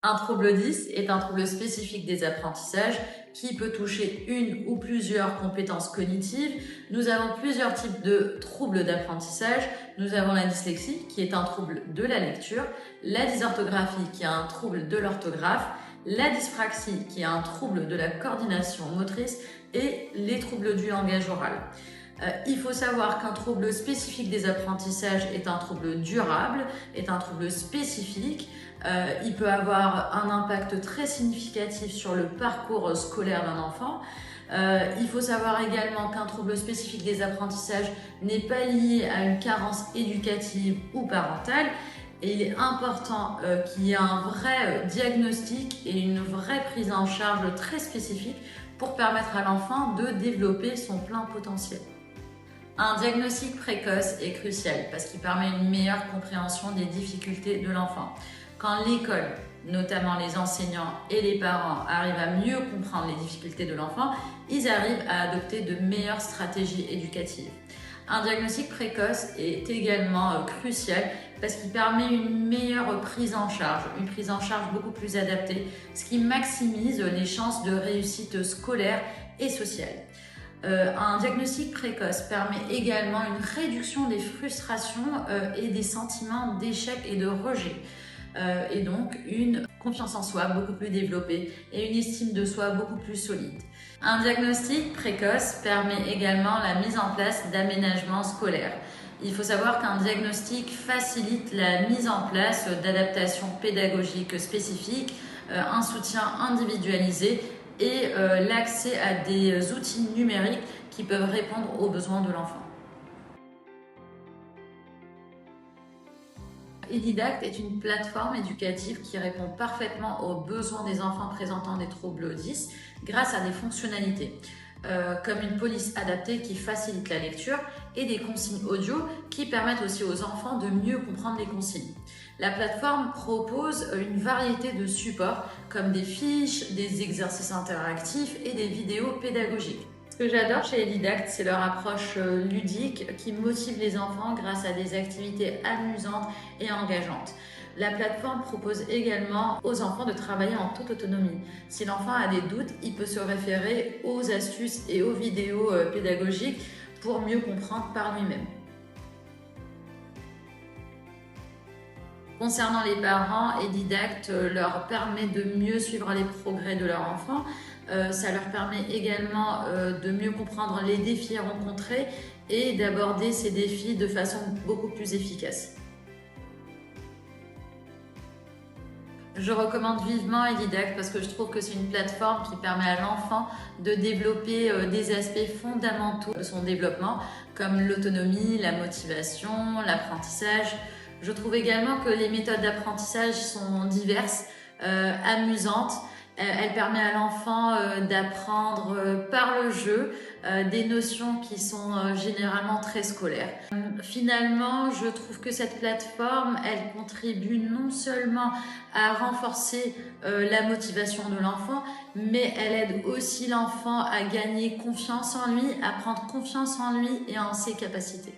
Un trouble 10 est un trouble spécifique des apprentissages qui peut toucher une ou plusieurs compétences cognitives. Nous avons plusieurs types de troubles d'apprentissage. Nous avons la dyslexie qui est un trouble de la lecture, la dysorthographie qui est un trouble de l'orthographe, la dyspraxie qui est un trouble de la coordination motrice et les troubles du langage oral. Il faut savoir qu'un trouble spécifique des apprentissages est un trouble durable, est un trouble spécifique. Il peut avoir un impact très significatif sur le parcours scolaire d'un enfant. Il faut savoir également qu'un trouble spécifique des apprentissages n'est pas lié à une carence éducative ou parentale. Et il est important qu'il y ait un vrai diagnostic et une vraie prise en charge très spécifique pour permettre à l'enfant de développer son plein potentiel. Un diagnostic précoce est crucial parce qu'il permet une meilleure compréhension des difficultés de l'enfant. Quand l'école, notamment les enseignants et les parents, arrivent à mieux comprendre les difficultés de l'enfant, ils arrivent à adopter de meilleures stratégies éducatives. Un diagnostic précoce est également crucial parce qu'il permet une meilleure prise en charge beaucoup plus adaptée, ce qui maximise les chances de réussite scolaire et sociale. Un diagnostic précoce permet également une réduction des frustrations et des sentiments d'échec et de rejet. Et donc une confiance en soi beaucoup plus développée et une estime de soi beaucoup plus solide. Un diagnostic précoce permet également la mise en place d'aménagements scolaires. Il faut savoir qu'un diagnostic facilite la mise en place d'adaptations pédagogiques spécifiques, un soutien individualisé et l'accès à des outils numériques qui peuvent répondre aux besoins de l'enfant. Edidact est une plateforme éducative qui répond parfaitement aux besoins des enfants présentant des troubles 10 grâce à des fonctionnalités comme une police adaptée qui facilite la lecture et des consignes audio qui permettent aussi aux enfants de mieux comprendre les consignes. La plateforme propose une variété de supports comme des fiches, des exercices interactifs et des vidéos pédagogiques. Ce que j'adore chez Edidact, c'est leur approche ludique qui motive les enfants grâce à des activités amusantes et engageantes. La plateforme propose également aux enfants de travailler en toute autonomie. Si l'enfant a des doutes, il peut se référer aux astuces et aux vidéos pédagogiques pour mieux comprendre par lui-même. Concernant les parents, Edidact leur permet de mieux suivre les progrès de leur enfant. Ça leur permet également de mieux comprendre les défis rencontrés et d'aborder ces défis de façon beaucoup plus efficace. Je recommande vivement Edidact parce que je trouve que c'est une plateforme qui permet à l'enfant de développer des aspects fondamentaux de son développement comme l'autonomie, la motivation, l'apprentissage. Je trouve également que les méthodes d'apprentissage sont diverses, amusantes. Elle permet à l'enfant d'apprendre par le jeu des notions qui sont généralement très scolaires. Finalement, je trouve que cette plateforme, elle contribue non seulement à renforcer la motivation de l'enfant, mais elle aide aussi l'enfant à gagner confiance en lui, à prendre confiance en lui et en ses capacités.